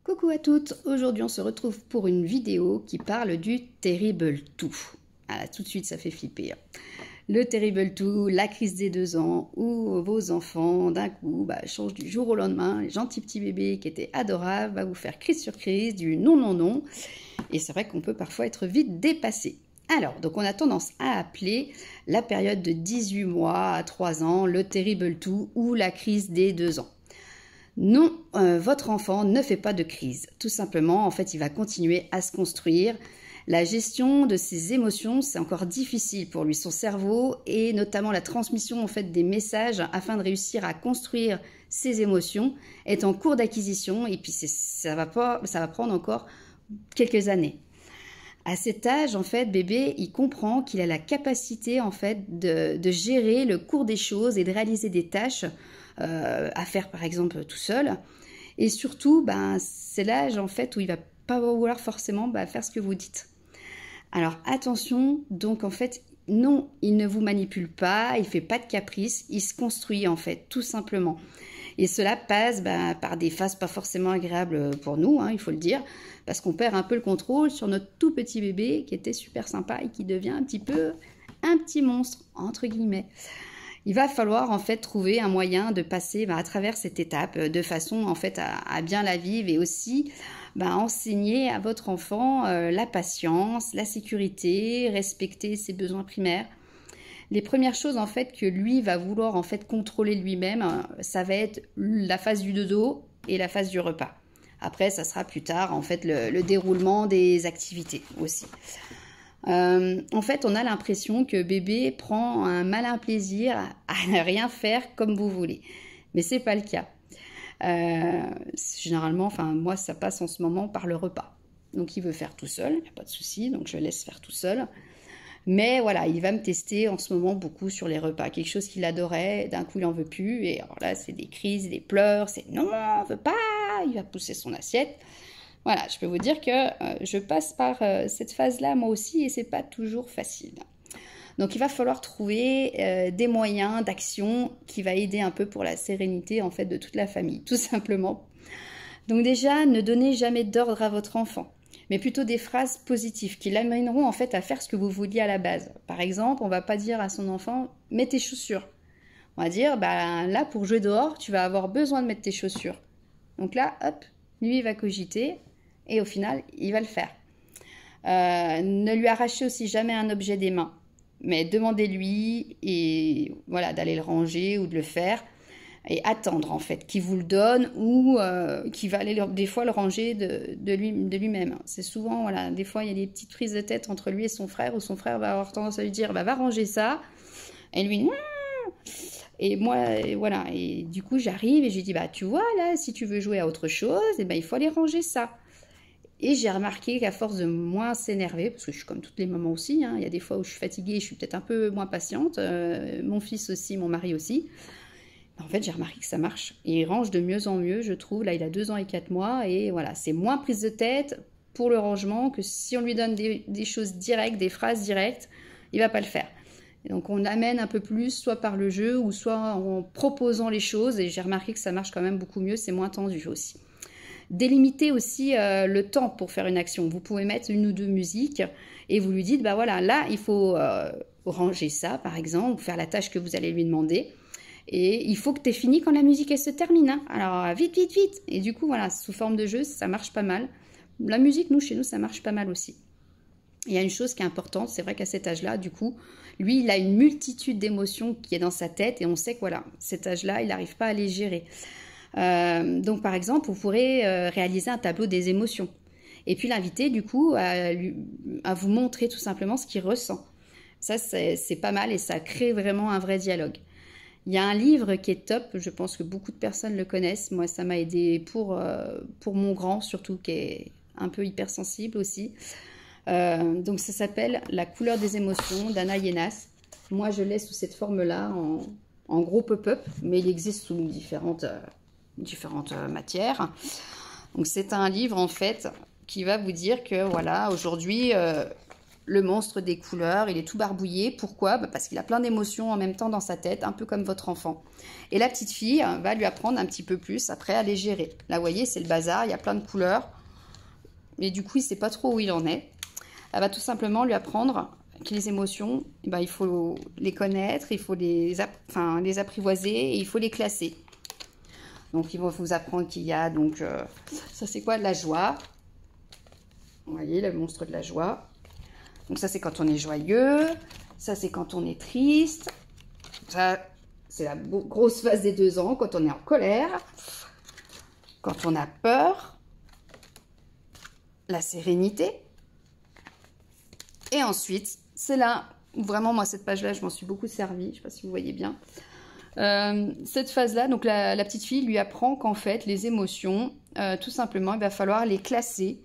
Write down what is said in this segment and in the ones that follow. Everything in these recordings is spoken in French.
Coucou à toutes, aujourd'hui on se retrouve pour une vidéo qui parle du Terrible 2. Ah, tout de suite ça fait flipper. Le Terrible 2, la crise des 2 ans, où vos enfants d'un coup changent du jour au lendemain, les gentils petits bébés qui étaient adorables va vous faire crise sur crise, du non non non, et c'est vrai qu'on peut parfois être vite dépassé. Alors, donc on a tendance à appeler la période de 18 mois à 3 ans le Terrible 2 ou la crise des 2 ans. Non, votre enfant ne fait pas de crise. Tout simplement, en fait, il va continuer à se construire. La gestion de ses émotions, c'est encore difficile pour lui. Son cerveau et notamment la transmission en fait des messages afin de réussir à construire ses émotions est en cours d'acquisition et puis ça va prendre encore quelques années. À cet âge, en fait, bébé, il comprend qu'il a la capacité en fait de gérer le cours des choses et de réaliser des tâches à faire par exemple tout seul. Et surtout, c'est l'âge en fait où il va pas vouloir forcément faire ce que vous dites. Alors attention, donc en fait, non, il ne vous manipule pas, il fait pas de caprice, il se construit en fait, tout simplement. Et cela passe par des phases pas forcément agréables pour nous, il faut le dire, parce qu'on perd un peu le contrôle sur notre tout petit bébé qui était super sympa et qui devient un petit monstre, entre guillemets. Il va falloir en fait trouver un moyen de passer à travers cette étape de façon en fait à bien la vivre et aussi enseigner à votre enfant la patience, la sécurité, respecter ses besoins primaires. Les premières choses en fait que lui va vouloir en fait contrôler lui-même, ça va être la phase du dodo et la phase du repas. Après, ça sera plus tard en fait le déroulement des activités aussi. En fait, on a l'impression que bébé prend un malin plaisir à ne rien faire comme vous voulez. Mais c'est pas le cas. Généralement, moi, ça passe en ce moment par le repas. Donc, il veut faire tout seul, il n'y a pas de souci, donc je le laisse faire tout seul. Mais voilà, il va me tester en ce moment beaucoup sur les repas. Quelque chose qu'il adorait, d'un coup, il n'en veut plus. Et alors là, c'est des crises, des pleurs, c'est non, on ne veut pas, il va pousser son assiette. Voilà, je peux vous dire que je passe par cette phase-là moi aussi et c'est pas toujours facile. Donc il va falloir trouver des moyens d'action qui va aider un peu pour la sérénité en fait de toute la famille, tout simplement. Donc déjà, ne donnez jamais d'ordre à votre enfant, mais plutôt des phrases positives qui l'amèneront en fait à faire ce que vous vouliez à la base. Par exemple, on va pas dire à son enfant « mets tes chaussures ». On va dire « là pour jouer dehors, tu vas avoir besoin de mettre tes chaussures ». Donc là, hop, lui il va cogiter. Et au final, il va le faire. Ne lui arrachez aussi jamais un objet des mains. Mais demandez-lui et voilà, d'aller le ranger ou de le faire. Et attendre en fait qu'il vous le donne ou qu'il va aller des fois le ranger de lui-même. C'est souvent, voilà, des fois il y a des petites prises de tête entre lui et son frère où son frère va avoir tendance à lui dire va ranger ça. Et lui, et moi, voilà. Et du coup, j'arrive et je lui dis tu vois, là, si tu veux jouer à autre chose, il faut aller ranger ça. Et j'ai remarqué qu'à force de moins s'énerver, parce que je suis comme toutes les mamans aussi, il y a des fois où je suis fatiguée, je suis peut-être un peu moins patiente, mon fils aussi, mon mari aussi, en fait j'ai remarqué que ça marche. Et il range de mieux en mieux, je trouve. Là il a 2 ans et 4 mois, et voilà, c'est moins prise de tête pour le rangement que si on lui donne des choses directes, des phrases directes, il va pas le faire. Et donc on amène un peu plus, soit par le jeu, ou soit en proposant les choses, et j'ai remarqué que ça marche quand même beaucoup mieux, c'est moins tendu aussi. Délimitez aussi le temps pour faire une action. Vous pouvez mettre 1 ou 2 musiques et vous lui dites, voilà, là, il faut ranger ça, par exemple, ou faire la tâche que vous allez lui demander. Et il faut que tu aies fini quand la musique, elle se termine. Alors, vite, vite, vite. Et du coup, voilà, sous forme de jeu, ça marche pas mal. La musique, chez nous, ça marche pas mal aussi. Il y a une chose qui est importante, c'est vrai qu'à cet âge-là, du coup, lui, il a une multitude d'émotions qui est dans sa tête et on sait que, voilà, cet âge-là, il n'arrive pas à les gérer. Donc par exemple, vous pourrez réaliser un tableau des émotions et puis l'inviter du coup à vous montrer tout simplement ce qu'il ressent. Ça c'est pas mal et ça crée vraiment un vrai dialogue. Il y a un livre qui est top, je pense que beaucoup de personnes le connaissent. Moi ça m'a aidé pour mon grand surtout qui est un peu hypersensible aussi. Donc ça s'appelle La couleur des émotions d'Anna Yenas. Moi je l'ai sous cette forme là en gros pop-up, mais il existe sous différentes matières. Donc c'est un livre en fait qui va vous dire que voilà, aujourd'hui le monstre des couleurs, il est tout barbouillé. Pourquoi? Parce qu'il a plein d'émotions en même temps dans sa tête, un peu comme votre enfant. Et la petite fille va lui apprendre un petit peu plus après à les gérer. Là, vous voyez, c'est le bazar, il y a plein de couleurs. Mais du coup, il ne sait pas trop où il en est. Elle va tout simplement lui apprendre que les émotions, il faut les connaître, il faut les apprivoiser et il faut les classer. Donc, ils vont vous apprendre qu'il y a, donc, ça c'est quoi? De la joie. Vous voyez, le monstre de la joie. Donc ça, c'est quand on est joyeux. Ça, c'est quand on est triste. Ça, c'est la grosse phase des 2 ans, quand on est en colère. Quand on a peur. La sérénité. Et ensuite, c'est là où vraiment, moi, cette page-là, je m'en suis beaucoup servie. Je ne sais pas si vous voyez bien. Cette phase-là, donc la petite fille lui apprend qu'en fait, les émotions, tout simplement, il va falloir les classer.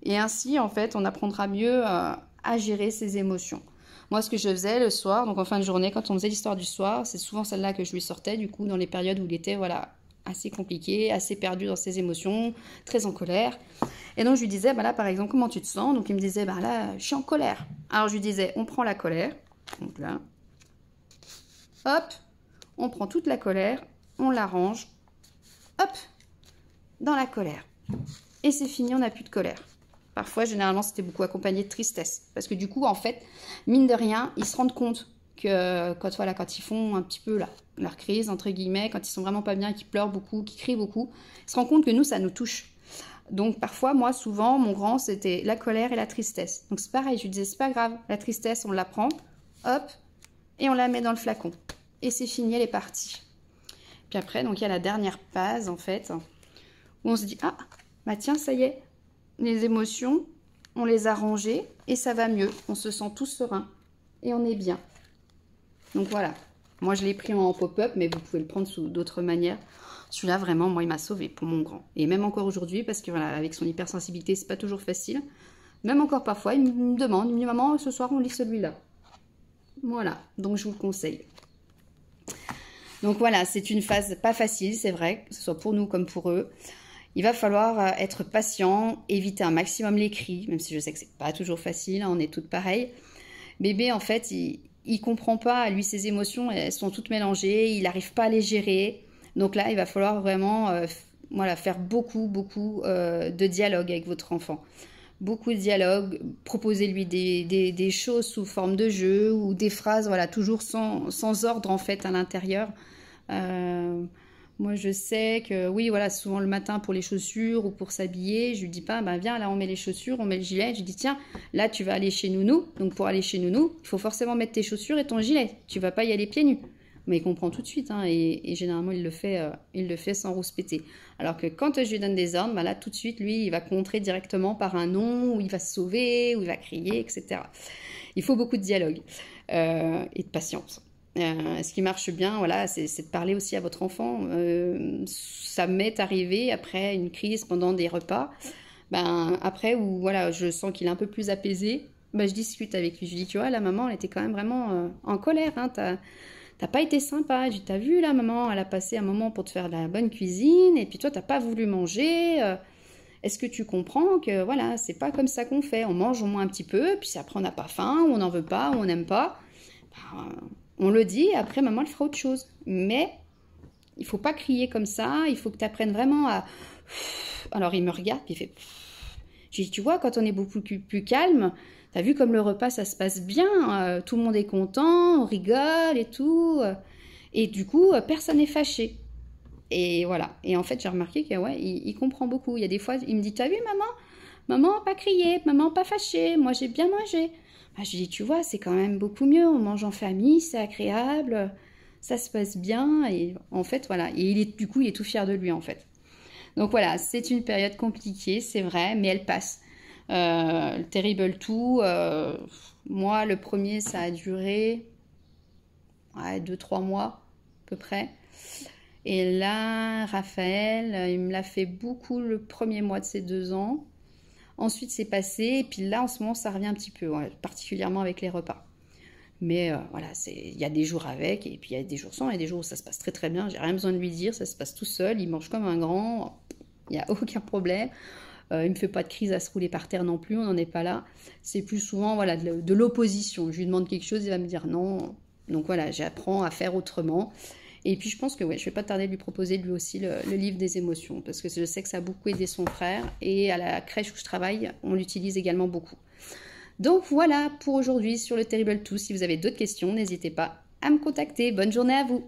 Et ainsi, en fait, on apprendra mieux à gérer ses émotions. Moi, ce que je faisais le soir, donc en fin de journée, quand on faisait l'histoire du soir, c'est souvent celle-là que je lui sortais, du coup, dans les périodes où il était, voilà, assez compliqué, assez perdu dans ses émotions, très en colère. Et donc, je lui disais, là, par exemple, comment tu te sens? Donc, il me disait, là, je suis en colère. Alors, je lui disais, on prend la colère. Donc là, hop, on prend toute la colère, on la range, hop, dans la colère. Et c'est fini, on n'a plus de colère. Parfois, généralement, c'était beaucoup accompagné de tristesse. Parce que du coup, en fait, mine de rien, ils se rendent compte que quand ils font un petit peu leur crise, entre guillemets, quand ils sont vraiment pas bien, qu'ils pleurent beaucoup, qu'ils crient beaucoup, ils se rendent compte que nous, ça nous touche. Donc, parfois, moi, souvent, mon grand, c'était la colère et la tristesse. Donc, c'est pareil, je lui disais, c'est pas grave, la tristesse, on la prend, hop, et on la met dans le flacon. Et c'est fini, elle est partie. Puis après, donc, il y a la dernière phase, en fait, où on se dit, ah, tiens, ça y est, les émotions, on les a rangées et ça va mieux. On se sent tout serein et on est bien. Donc voilà. Moi, je l'ai pris en pop-up, mais vous pouvez le prendre sous d'autres manières. Celui-là, vraiment, moi, il m'a sauvé pour mon grand. Et même encore aujourd'hui, parce que voilà, avec son hypersensibilité, c'est pas toujours facile. Même encore parfois, il me demande, il me dit, maman, ce soir, on lit celui-là. Voilà. Donc, je vous le conseille. Donc voilà, c'est une phase pas facile, c'est vrai, que ce soit pour nous comme pour eux. Il va falloir être patient, éviter un maximum les cris, même si je sais que c'est pas toujours facile, hein, on est toutes pareilles. Bébé, en fait, il comprend pas, lui, ses émotions, elles sont toutes mélangées, il n'arrive pas à les gérer. Donc là, il va falloir vraiment faire beaucoup de dialogue avec votre enfant. Beaucoup de dialogue, proposez-lui des choses sous forme de jeu ou des phrases, voilà, toujours sans ordre, en fait, à l'intérieur. Moi, je sais que, oui, voilà, souvent le matin pour les chaussures ou pour s'habiller, je lui dis pas, viens, là, on met les chaussures, on met le gilet. Je lui dis, tiens, là, tu vas aller chez Nounou. Donc, pour aller chez Nounou, il faut forcément mettre tes chaussures et ton gilet. Tu vas pas y aller pieds nus. Mais il comprend tout de suite, hein, et généralement, il le fait sans rouspéter. Alors que quand je lui donne des ordres, là, tout de suite, lui, il va contrer directement par un nom, ou il va se sauver, ou il va crier, etc. Il faut beaucoup de dialogue et de patience. Ce qui marche bien, voilà, c'est de parler aussi à votre enfant. Ça m'est arrivé après une crise pendant des repas. Après, où voilà, je sens qu'il est un peu plus apaisé, je discute avec lui. Je lui dis, tu vois, la maman, elle était quand même vraiment en colère. Hein, t'as pas été sympa. Je dis, t'as vu, la maman, elle a passé un moment pour te faire de la bonne cuisine, et puis toi, t'as pas voulu manger. Est-ce que tu comprends que, voilà, c'est pas comme ça qu'on fait. On mange au moins un petit peu, puis après, on n'a pas faim, ou on n'en veut pas, ou on n'aime pas. On le dit, et après, maman, elle fera autre chose. Mais il faut pas crier comme ça. Il faut que tu apprennes vraiment à... Alors, il me regarde, puis il fait... Je dis, tu vois, quand on est beaucoup plus calme, t'as vu comme le repas, ça se passe bien. Tout le monde est content, on rigole et tout. Et du coup, personne n'est fâché. Et voilà. Et en fait, j'ai remarqué que, ouais, il comprend beaucoup. Il y a des fois, il me dit, t'as vu, maman? Maman, pas crié. Maman, pas fâché. Moi, j'ai bien mangé. Je lui dis, tu vois, c'est quand même beaucoup mieux. On mange en famille, c'est agréable. Ça se passe bien. Et en fait, voilà. Et du coup, il est tout fier de lui, en fait. Donc voilà, c'est une période compliquée, c'est vrai, mais elle passe. Le Terrible 2, moi, le premier, ça a duré 2-3 mois, à peu près. Et là, Raphaël, il me l'a fait beaucoup le premier mois de ses 2 ans. Ensuite, c'est passé. Et puis là, en ce moment, ça revient un petit peu, ouais, particulièrement avec les repas. Mais voilà, il y a des jours avec, et puis il y a des jours sans, il y a des jours où ça se passe très très bien, j'ai rien besoin de lui dire, ça se passe tout seul, il mange comme un grand, il n'y a aucun problème. Il me fait pas de crise à se rouler par terre non plus, on n'en est pas là. C'est plus souvent voilà, de l'opposition. Je lui demande quelque chose, il va me dire non. Donc voilà, j'apprends à faire autrement. Et puis je pense que ouais, je vais pas tarder de lui proposer lui aussi le livre des émotions, parce que je sais que ça a beaucoup aidé son frère, et à la crèche où je travaille, on l'utilise également beaucoup. Donc voilà pour aujourd'hui sur le Terrible 2. Si vous avez d'autres questions, n'hésitez pas à me contacter. Bonne journée à vous!